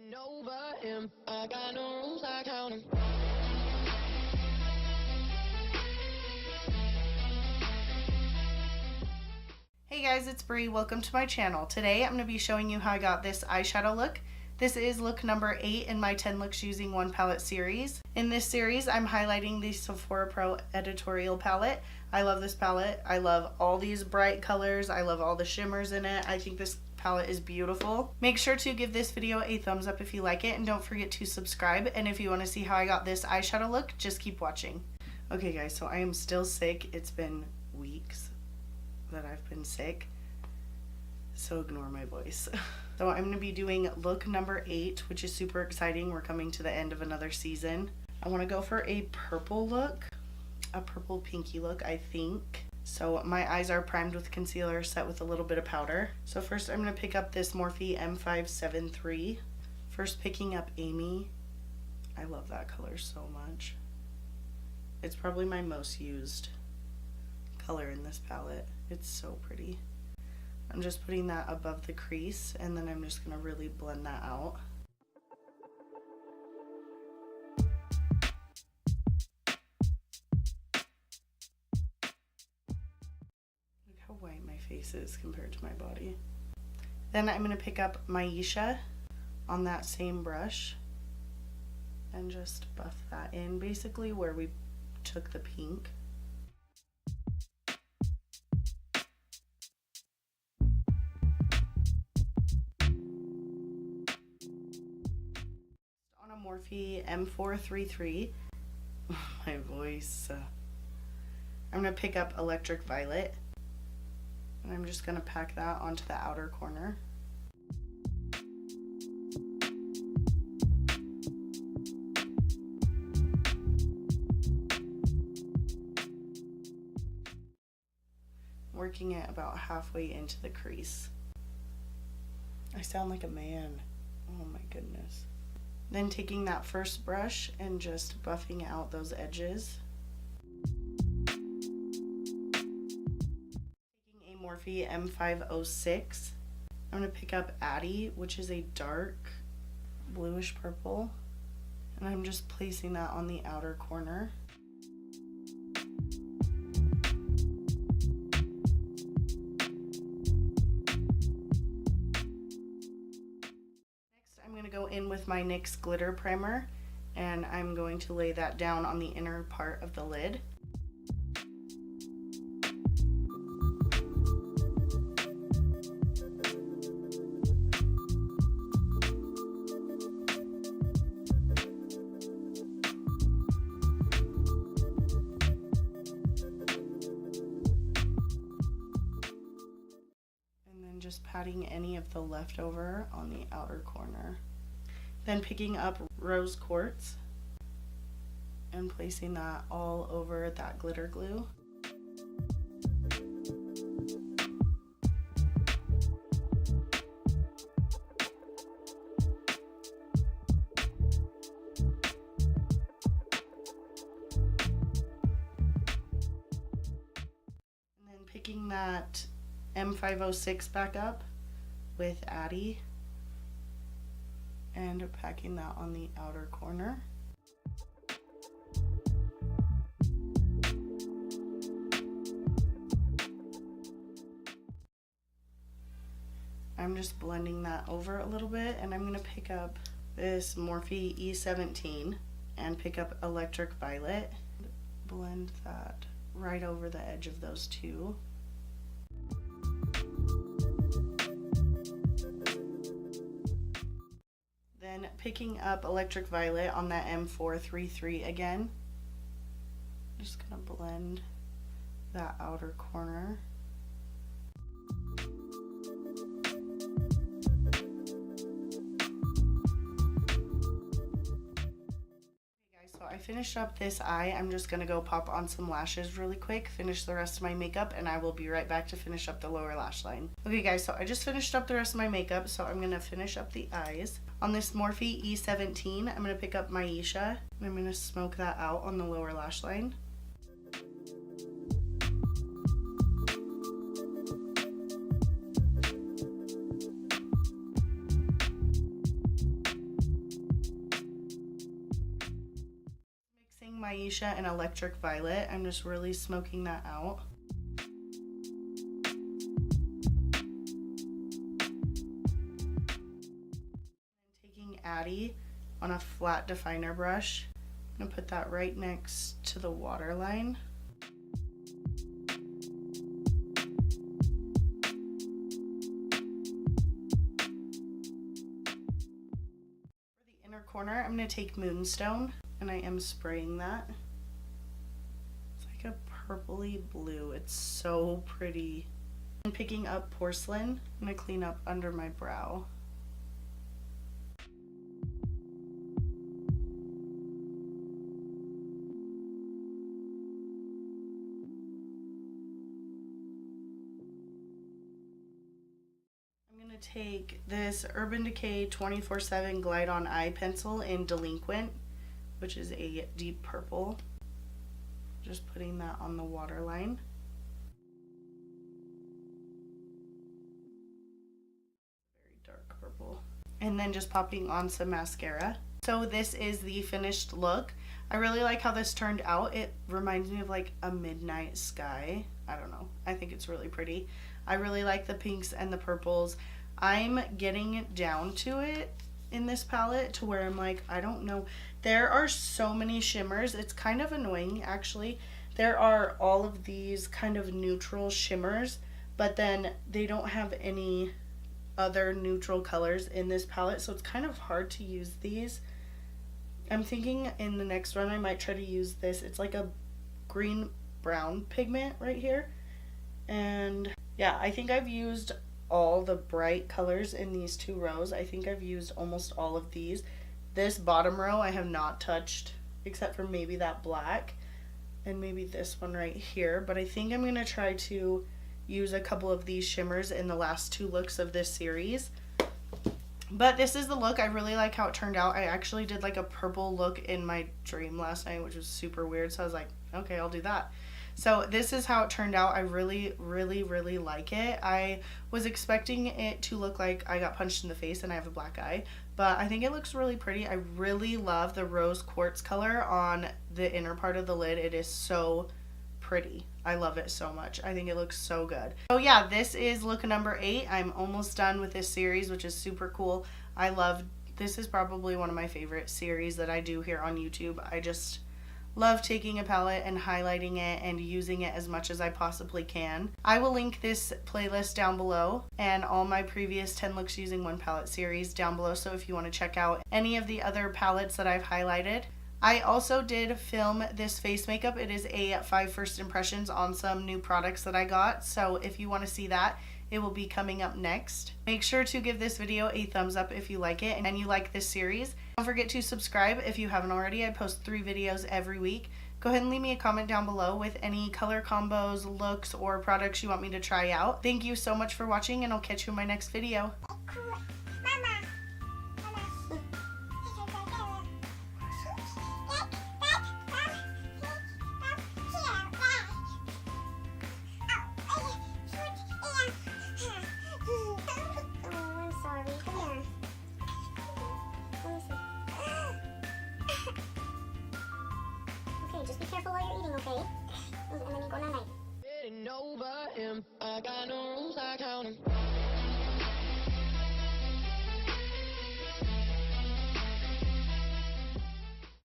Bend over him. I got no rules, I count 'em. Hey guys, it's Bree. Welcome to my channel. Today I'm going to be showing you how I got this eyeshadow look. This is look number 8 in my 10 looks using one palette series. In this series, I'm highlighting the Sephora Pro Editorial palette. I love this palette. I love all these bright colors. I love all the shimmers in it. I think this palette is beautiful. Make sure to give this video a thumbs up if you like it, and don't forget to subscribe. And if you want to see how I got this eyeshadow look, just keep watching. Okay guys, so I am still sick. It's been weeks that I've been sick, so ignore my voice. So I'm going to be doing look number 8, which is super exciting. We're coming to the end of another season. I want to go for a purple look, a purple pinky look, I think. So my eyes are primed with concealer, set with a little bit of powder. So first I'm going to pick up this Morphe M573. First picking up Amy. I love that color so much. It's probably my most used color in this palette. It's so pretty. I'm just putting that above the crease, and then I'm just going to really blend that out. Look how white my face is compared to my body. Then I'm going to pick up Myiesha on that same brush and just buff that in, basically where we took the pink. Morphe M433. My voice. I'm going to pick up Electric Violet, and I'm just going to pack that onto the outer corner. Working it about halfway into the crease. I sound like a man. Oh my goodness. Then taking that first brush and just buffing out those edges. Taking a Morphe M506. I'm going to pick up Addie, which is a dark bluish purple. And I'm just placing that on the outer corner. I'm going to go in with my NYX Glitter Primer, and I'm going to lay that down on the inner part of the lid. And then just patting any of the leftover on the outer corner. Then picking up Rose Quartz and placing that all over that glitter glue. And then picking that M506 back up with Addie and packing that on the outer corner. I'm just blending that over a little bit, and I'm going to pick up this Morphe E17 and pick up Electric Violet. Blend that right over the edge of those two. Then picking up Electric Violet on that M433 again. Just gonna blend that outer corner. So I finished up this eye. I'm just gonna go pop on some lashes really quick, finish the rest of my makeup, and I will be right back to finish up the lower lash line. Okay guys, so I just finished up the rest of my makeup, so I'm gonna finish up the eyes. On this Morphe E17, I'm gonna pick up Myiesha, and I'm gonna smoke that out on the lower lash line. Myiesha and Electric Violet. I'm just really smoking that out. Taking Addie on a flat definer brush. I'm gonna put that right next to the waterline. For the inner corner, I'm gonna take Moonstone, and I am spraying that. It's like a purpley blue. It's so pretty. I'm picking up Porcelain. I'm gonna clean up under my brow. Take this Urban Decay 24/7 Glide On Eye Pencil in Delinquent, which is a deep purple. Just putting that on the waterline. Very dark purple. And then just popping on some mascara. So this is the finished look. I really like how this turned out. It reminds me of like a midnight sky. I don't know. I think it's really pretty. I really like the pinks and the purples. I'm getting down to it in this palette to where I'm like, I don't know. There are so many shimmers. It's kind of annoying, actually. There are all of these kind of neutral shimmers, but then they don't have any other neutral colors in this palette, so it's kind of hard to use these. I'm thinking in the next one I might try to use this. It's like a green-brown pigment right here. And yeah, I think I've used all the bright colors in these two rows. I think I've used almost all of these. This bottom row I have not touched except for maybe that black and maybe this one right here, but I think I'm gonna try to use a couple of these shimmers in the last two looks of this series. But this is the look. I really like how it turned out. I actually did like a purple look in my dream last night, which was super weird, so I was like, okay, I'll do that. So this is how it turned out. I really, really, really like it. I was expecting it to look like I got punched in the face and I have a black eye, but I think it looks really pretty. I really love the rose quartz color on the inner part of the lid. It is so pretty. I love it so much. I think it looks so good. So yeah, this is look number 8. I'm almost done with this series, which is super cool. This is probably one of my favorite series that I do here on YouTube. I just love taking a palette and highlighting it and using it as much as I possibly can. I will link this playlist down below and all my previous 10 looks using one palette series down below, so if you want to check out any of the other palettes that I've highlighted. I also did film this face makeup. It is a 5 first impressions on some new products that I got, so if you want to see that, it will be coming up next. Make sure to give this video a thumbs up if you like it and you like this series. Don't forget to subscribe if you haven't already. I post 3 videos every week. Go ahead and leave me a comment down below with any color combos, looks, or products you want me to try out. Thank you so much for watching, and I'll catch you in my next video. Just be careful while you're eating, okay? And then you go night-night. Getting over him. I got no rules, I count 'em.